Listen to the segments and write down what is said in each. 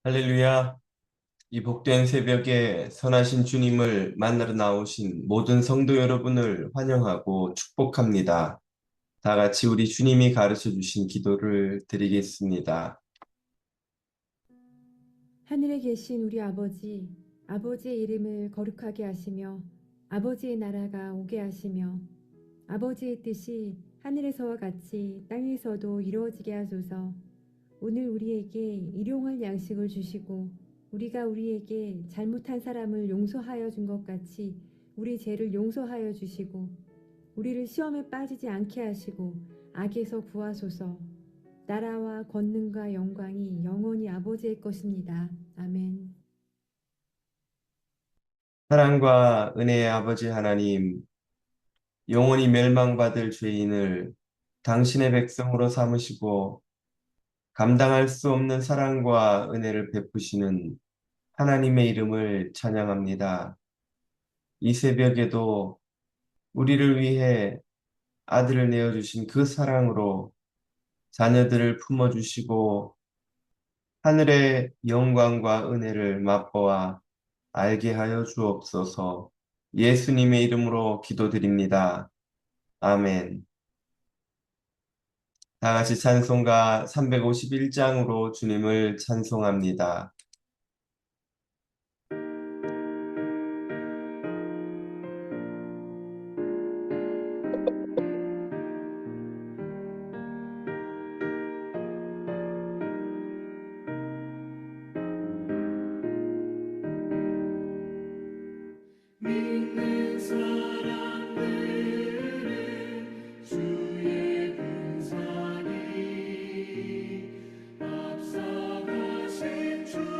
할렐루야. 이 복된 새벽에 선하신 주님을 만나러 나오신 모든 성도 여러분을 환영하고 축복합니다. 다 같이 우리 주님이 가르쳐 주신 기도를 드리겠습니다. 하늘에 계신 우리 아버지, 아버지의 이름을 거룩하게 하시며 아버지의 나라가 오게 하시며 아버지의 뜻이 하늘에서와 같이 땅에서도 이루어지게 하소서. 오늘 우리에게 일용할 양식을 주시고 우리가 우리에게 잘못한 사람을 용서하여 준 것 같이 우리 죄를 용서하여 주시고 우리를 시험에 빠지지 않게 하시고 악에서 구하소서. 나라와 권능과 영광이 영원히 아버지의 것입니다. 아멘. 사랑과 은혜의 아버지 하나님, 영원히 멸망받을 죄인을 당신의 백성으로 삼으시고 감당할 수 없는 사랑과 은혜를 베푸시는 하나님의 이름을 찬양합니다. 이 새벽에도 우리를 위해 아들을 내어주신 그 사랑으로 자녀들을 품어주시고 하늘의 영광과 은혜를 맛보아 알게 하여 주옵소서. 예수님의 이름으로 기도드립니다. 아멘. 다 같이 찬송가 351장으로 주님을 찬송합니다. 믿는 사람들은 주의 군사니 앞서가신 주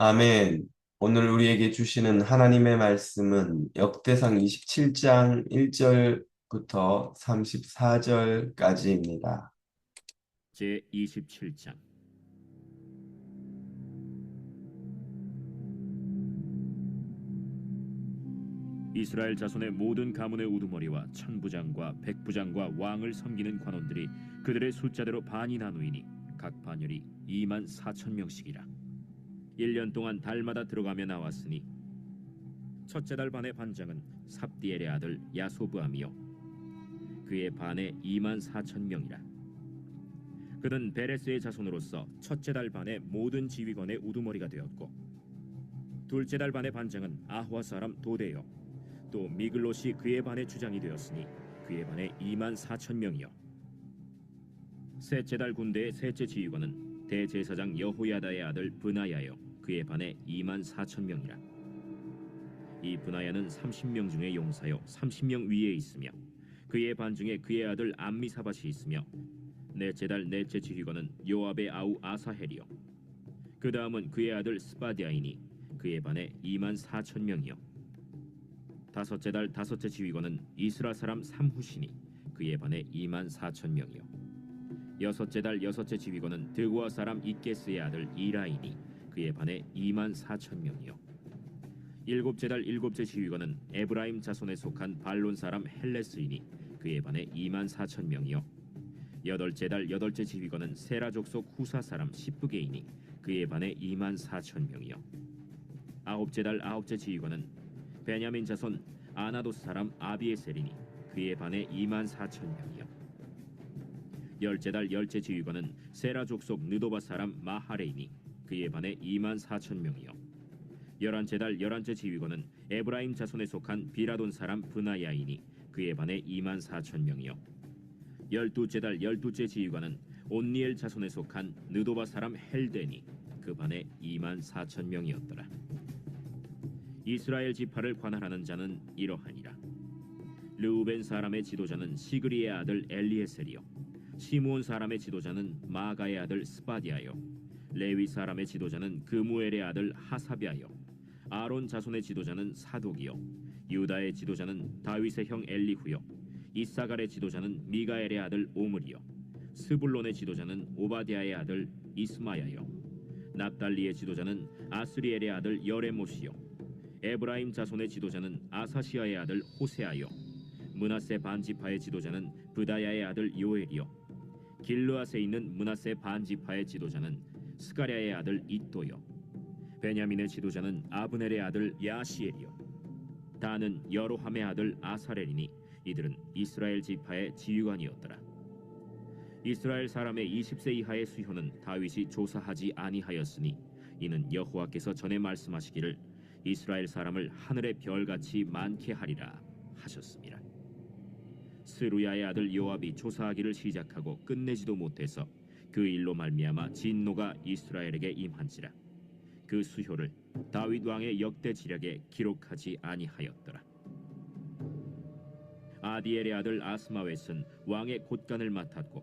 아멘. 오늘 우리에게 주시는 하나님의 말씀은 역대상 27장 1절부터 34절까지입니다. 제27장. 이스라엘 자손의 모든 가문의 우두머리와 천부장과 백부장과 왕을 섬기는 관원들이 그들의 숫자대로 반이 나누이니 각 반열이 2만 4천 명씩이라. 1년 동안 달마다 들어가며 나왔으니 첫째 달 반의 반장은 삽디엘의 아들 야소브암이요 그의 반에 2만 4천 명이라. 그는 베레스의 자손으로서 첫째 달 반의 모든 지휘관의 우두머리가 되었고, 둘째 달 반의 반장은 아후아 사람 도데요 또 미글롯이 그의 반의 주장이 되었으니 그의 반에 2만 4천 명이요. 셋째 달 군대의 셋째 지휘관은 대제사장 여호야다의 아들 브나야요 그의 반에 2만 4천 명이라. 이 브나야는 30명 중에 용사요 30명 위에 있으며 그의 반 중에 그의 아들 암미사밧이 있으며, 넷째 달 넷째 지휘관은 요압의 아우 아사헬이요 그 다음은 그의 아들 스바디아이니 그의 반에 2만 4천 명이요. 다섯째 달 다섯째 지휘관은 이스라 사람 삼후시니 그의 반에 2만 4천 명이요. 여섯째 달 여섯째 지휘관은 드고아 사람 이게스의 아들 이라이니 그의 반에 2만 4천 명이요. 일곱째 달 일곱째 지휘관은 에브라임 자손에 속한 발론 사람 헬레스이니 그의 반에 2만 4천 명이요. 여덟째 달 여덟째 지휘관은 세라 족속 후사 사람 십부게이니 그의 반에 2만 4천 명이요. 아홉째 달 아홉째 지휘관은 베냐민 자손 아나도 사람 아비에셀이니 그의 반에 2만 4천 명이요. 열째 달 열째 지휘관은 세라 족속 느도바 사람 마하레이니 그의 반에 2만 4천 명이요. 열한째 달 열한째 지휘관은 에브라임 자손에 속한 비라돈 사람 브나야이니 그의 반에 2만 4천 명이요. 열두째 달 열두째 지휘관은 온니엘 자손에 속한 느도바 사람 헬데니 그 반에 2만 4천 명이었더라. 이스라엘 지파를 관할하는 자는 이러하니라. 르우벤 사람의 지도자는 시그리의 아들 엘리에셀이요 시므온 사람의 지도자는 마가의 아들 스바디아요 레위 사람의 지도자는 그무엘의 아들 하사비아요 아론 자손의 지도자는 사독이요 유다의 지도자는 다윗의 형 엘리후요 이사갈의 지도자는 미가엘의 아들 오므리요 스불론의 지도자는 오바댜의 아들 이스마야요 납달리의 지도자는 아스리엘의 아들 여레모시요 에브라임 자손의 지도자는 아사시아의 아들 호세아요 므낫세 반지파의 지도자는 브다야의 아들 요엘이요 길르앗에 있는 므낫세 반지파의 지도자는 스가랴의 아들 이또요 베냐민의 지도자는 아브넬의 아들 야시엘이요 다는 여로함의 아들 아사렐이니 이들은 이스라엘 지파의 지휘관이었더라. 이스라엘 사람의 20세 이하의 수효는 다윗이 조사하지 아니하였으니 이는 여호와께서 전에 말씀하시기를 이스라엘 사람을 하늘의 별같이 많게 하리라 하셨습니다. 스루야의 아들 요압이 조사하기를 시작하고 끝내지도 못해서 그 일로 말미암아 진노가 이스라엘에게 임한지라. 그 수효를 다윗 왕의 역대 지략에 기록하지 아니하였더라. 아디엘의 아들 아스마웻은 왕의 곳간을 맡았고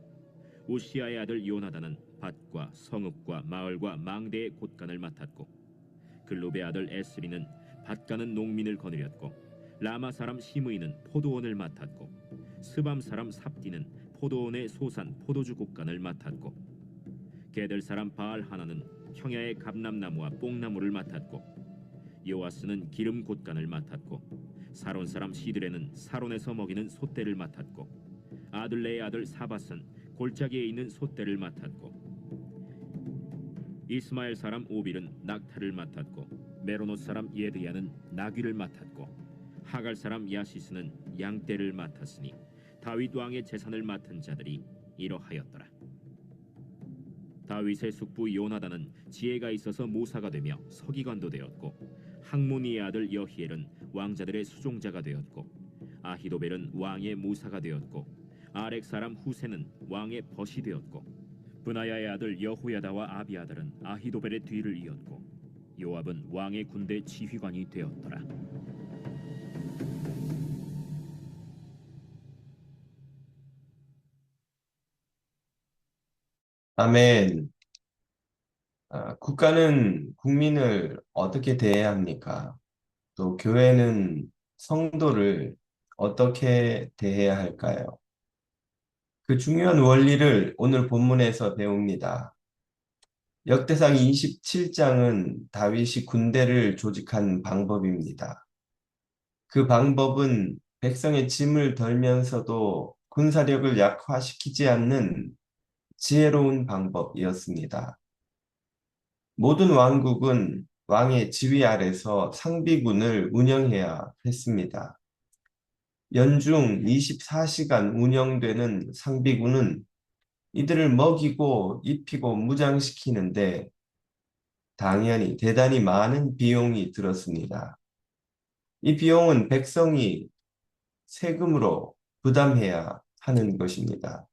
우시아의 아들 요나단은 밭과 성읍과 마을과 망대의 곳간을 맡았고 글롭의 아들 에스리는 밭가는 농민을 거느렸고 라마 사람 시므이는 포도원을 맡았고 스밤 사람 삽디는 포도원의 소산 포도주 곳간을 맡았고 게델 사람 바알 하나는 형야의 감람나무와 뽕나무를 맡았고 요아스는 기름 곳간을 맡았고 사론 사람 시드레는 사론에서 먹이는 솥대를 맡았고 아들레의 아들 사밧은 골짜기에 있는 솥대를 맡았고 이스마엘 사람 오빌은 낙타를 맡았고 메로노 사람 예드야는 나귀를 맡았고 하갈 사람 야시스는 양떼를 맡았으니 다윗 왕의 재산을 맡은 자들이 이러하였더라. 다윗의 숙부 요나단은 지혜가 있어서 모사가 되며 서기관도 되었고 학모니의 아들 여히엘은 왕자들의 수종자가 되었고 아히도벨은 왕의 모사가 되었고 아렉 사람 후세는 왕의 벗이 되었고 브나야의 아들 여호야다와 아비아달은 아히도벨의 뒤를 이었고 요압은 왕의 군대 지휘관이 되었더라. 아멘. 국가는 국민을 어떻게 대해야 합니까? 또 교회는 성도를 어떻게 대해야 할까요? 그 중요한 원리를 오늘 본문에서 배웁니다. 역대상 27장은 다윗이 군대를 조직한 방법입니다. 그 방법은 백성의 짐을 덜면서도 군사력을 약화시키지 않는 지혜로운 방법이었습니다. 모든 왕국은 왕의 지휘 아래서 상비군을 운영해야 했습니다. 연중 24시간 운영되는 상비군은 이들을 먹이고 입히고 무장시키는데 당연히 대단히 많은 비용이 들었습니다. 이 비용은 백성이 세금으로 부담해야 하는 것입니다.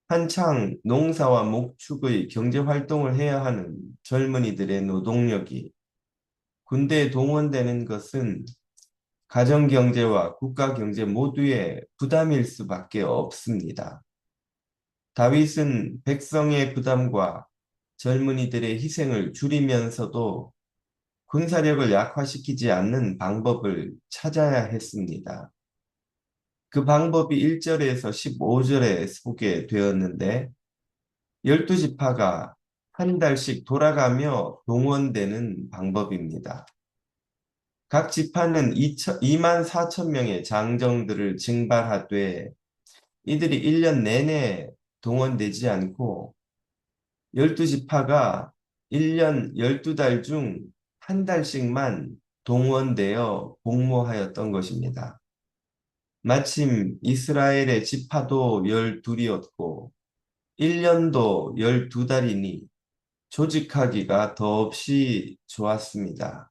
한창 농사와 목축의 경제 활동을 해야 하는 젊은이들의 노동력이 군대에 동원되는 것은 가정경제와 국가경제 모두의 부담일 수밖에 없습니다. 다윗은 백성의 부담과 젊은이들의 희생을 줄이면서도 군사력을 약화시키지 않는 방법을 찾아야 했습니다. 그 방법이 1절에서 15절에 소개되었는데 12지파가 한 달씩 돌아가며 동원되는 방법입니다. 각 지파는 2만 4천 명의 장정들을 징발하되 이들이 1년 내내 동원되지 않고 12지파가 1년 12달 중 한 달씩만 동원되어 복무하였던 것입니다. 마침 이스라엘의 지파도 12이었고 1년도 12달이니 조직하기가 더없이 좋았습니다.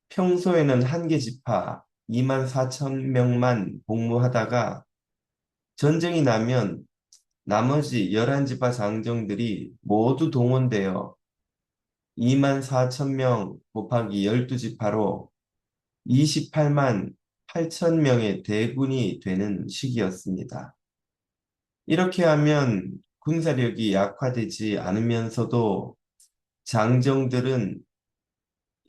평소에는 한 개 지파 2만 4천 명만 복무하다가 전쟁이 나면 나머지 11지파 장정들이 모두 동원되어 2만 4천 명 곱하기 12지파로 28만 8천 명의 대군이 되는 시기였습니다. 이렇게 하면 군사력이 약화되지 않으면서도 장정들은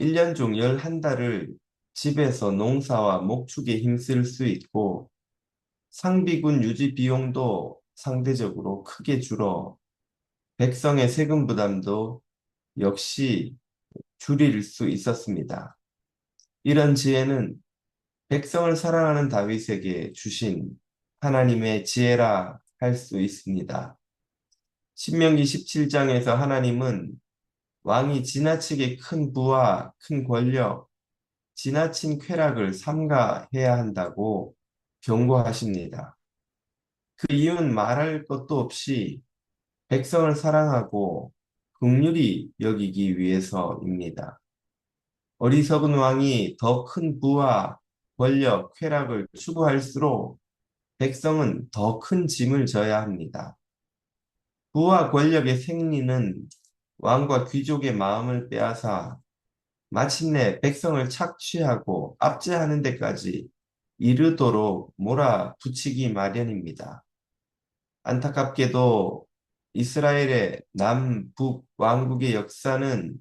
1년 중 11달을 집에서 농사와 목축에 힘쓸 수 있고 상비군 유지 비용도 상대적으로 크게 줄어 백성의 세금 부담도 역시 줄일 수 있었습니다. 이런 지혜는 백성을 사랑하는 다윗에게 주신 하나님의 지혜라 할 수 있습니다. 신명기 17장에서 하나님은 왕이 지나치게 큰 부와 큰 권력, 지나친 쾌락을 삼가해야 한다고 경고하십니다. 그 이유는 말할 것도 없이 백성을 사랑하고 긍휼히 여기기 위해서입니다. 어리석은 왕이 더 큰 부와 권력, 쾌락을 추구할수록 백성은 더 큰 짐을 져야 합니다. 부와 권력의 생리는 왕과 귀족의 마음을 빼앗아 마침내 백성을 착취하고 압제하는 데까지 이르도록 몰아붙이기 마련입니다. 안타깝게도 이스라엘의 남북 왕국의 역사는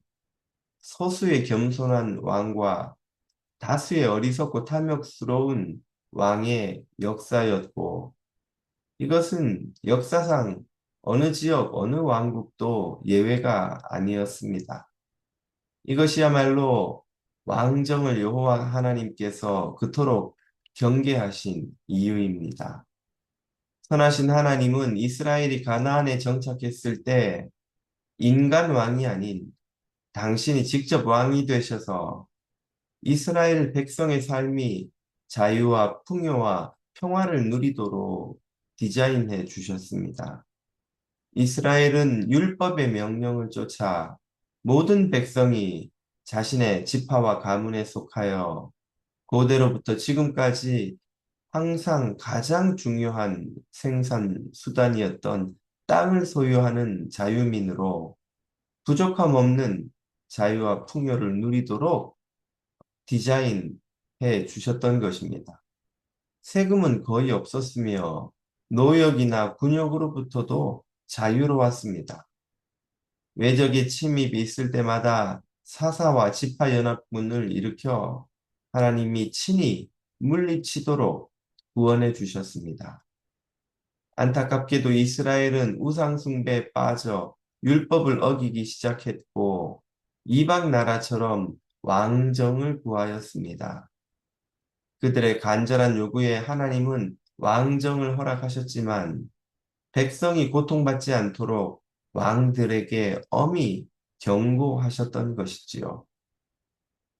소수의 겸손한 왕과 다수의 어리석고 탐욕스러운 왕의 역사였고 이것은 역사상 어느 지역, 어느 왕국도 예외가 아니었습니다. 이것이야말로 왕정을 여호와 하나님께서 그토록 경계하신 이유입니다. 선하신 하나님은 이스라엘이 가나안에 정착했을 때 인간 왕이 아닌 당신이 직접 왕이 되셔서 이스라엘 백성의 삶이 자유와 풍요와 평화를 누리도록 디자인해 주셨습니다. 이스라엘은 율법의 명령을 쫓아 모든 백성이 자신의 지파와 가문에 속하여 고대로부터 지금까지 항상 가장 중요한 생산 수단이었던 땅을 소유하는 자유민으로 부족함 없는 자유와 풍요를 누리도록 디자인해 주셨던 것입니다. 세금은 거의 없었으며 노역이나 군역으로부터도 자유로웠습니다. 외적의 침입이 있을 때마다 사사와 지파 연합군을 일으켜 하나님이 친히 물리치도록 구원해 주셨습니다. 안타깝게도 이스라엘은 우상 숭배에 빠져 율법을 어기기 시작했고 이방 나라처럼 왕정을 구하였습니다. 그들의 간절한 요구에 하나님은 왕정을 허락하셨지만 백성이 고통받지 않도록 왕들에게 엄히 경고하셨던 것이지요.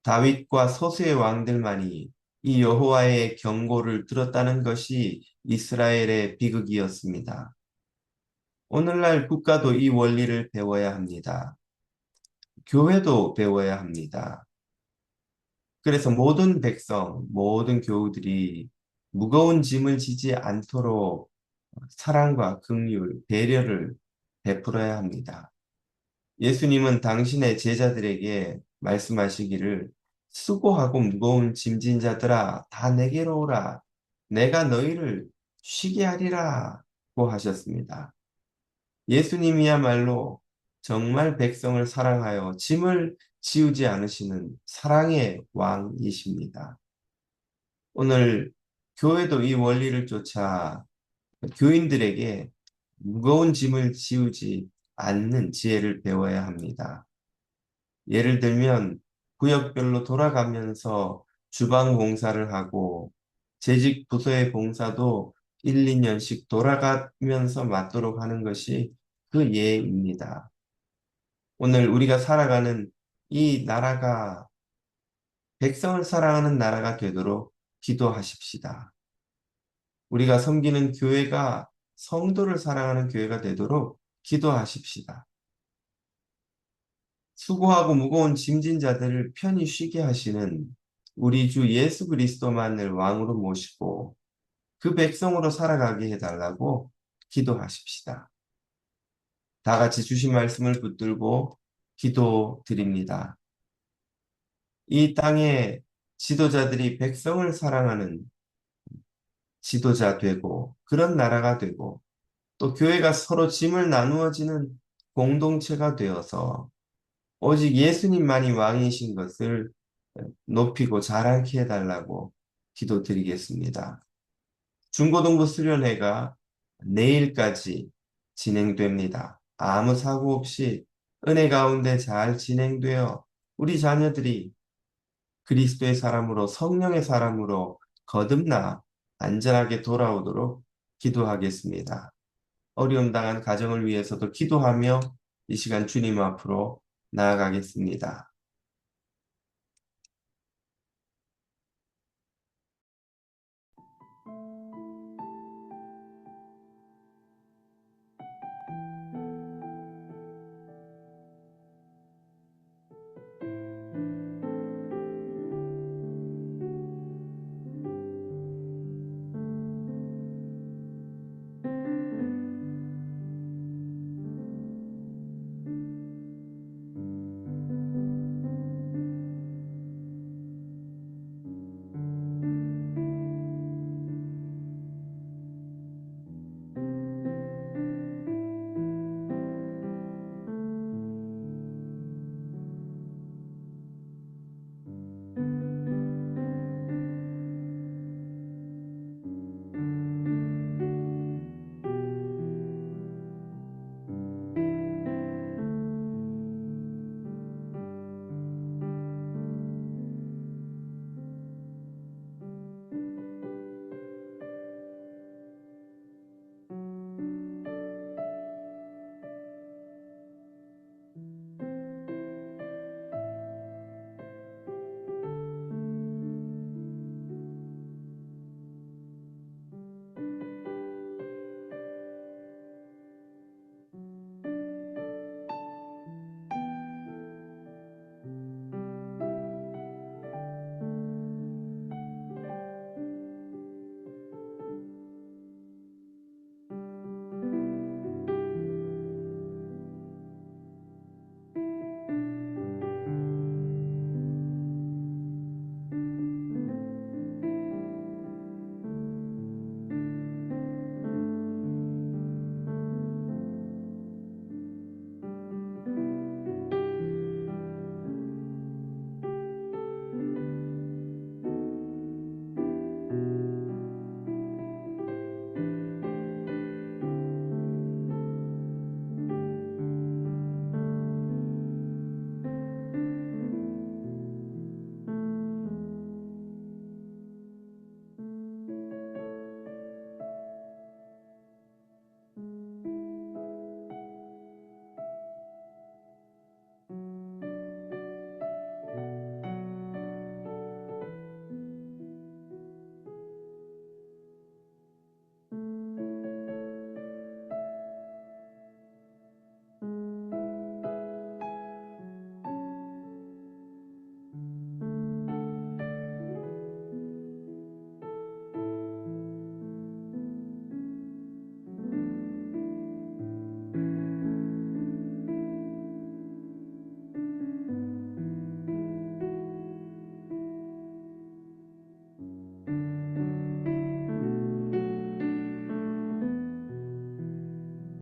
다윗과 소수의 왕들만이 이 여호와의 경고를 들었다는 것이 이스라엘의 비극이었습니다. 오늘날 국가도 이 원리를 배워야 합니다. 교회도 배워야 합니다. 그래서 모든 백성, 모든 교우들이 무거운 짐을 지지 않도록 사랑과 긍휼, 배려를 베풀어야 합니다. 예수님은 당신의 제자들에게 말씀하시기를 수고하고 무거운 짐진 자들아 다 내게로 오라 내가 너희를 쉬게 하리라고 하셨습니다. 예수님이야말로 정말 백성을 사랑하여 짐을 지우지 않으시는 사랑의 왕이십니다. 오늘 교회도 이 원리를 쫓아 교인들에게 무거운 짐을 지우지 않는 지혜를 배워야 합니다. 예를 들면 구역별로 돌아가면서 주방 봉사를 하고 재직 부서의 봉사도 1, 2년씩 돌아가면서 맡도록 하는 것이 그 예입니다. 오늘 우리가 살아가는 이 나라가 백성을 사랑하는 나라가 되도록 기도하십시다. 우리가 섬기는 교회가 성도를 사랑하는 교회가 되도록 기도하십시다. 수고하고 무거운 짐진 자들을 편히 쉬게 하시는 우리 주 예수 그리스도만을 왕으로 모시고 그 백성으로 살아가게 해달라고 기도하십시다. 다 같이 주신 말씀을 붙들고 기도드립니다. 이 땅의 지도자들이 백성을 사랑하는 지도자 되고 그런 나라가 되고 또 교회가 서로 짐을 나누어지는 공동체가 되어서 오직 예수님만이 왕이신 것을 높이고 자랑케 해달라고 기도드리겠습니다. 중고등부 수련회가 내일까지 진행됩니다. 아무 사고 없이 은혜 가운데 잘 진행되어 우리 자녀들이 그리스도의 사람으로 성령의 사람으로 거듭나 안전하게 돌아오도록 기도하겠습니다. 어려움 당한 가정을 위해서도 기도하며 이 시간 주님 앞으로 나아가겠습니다.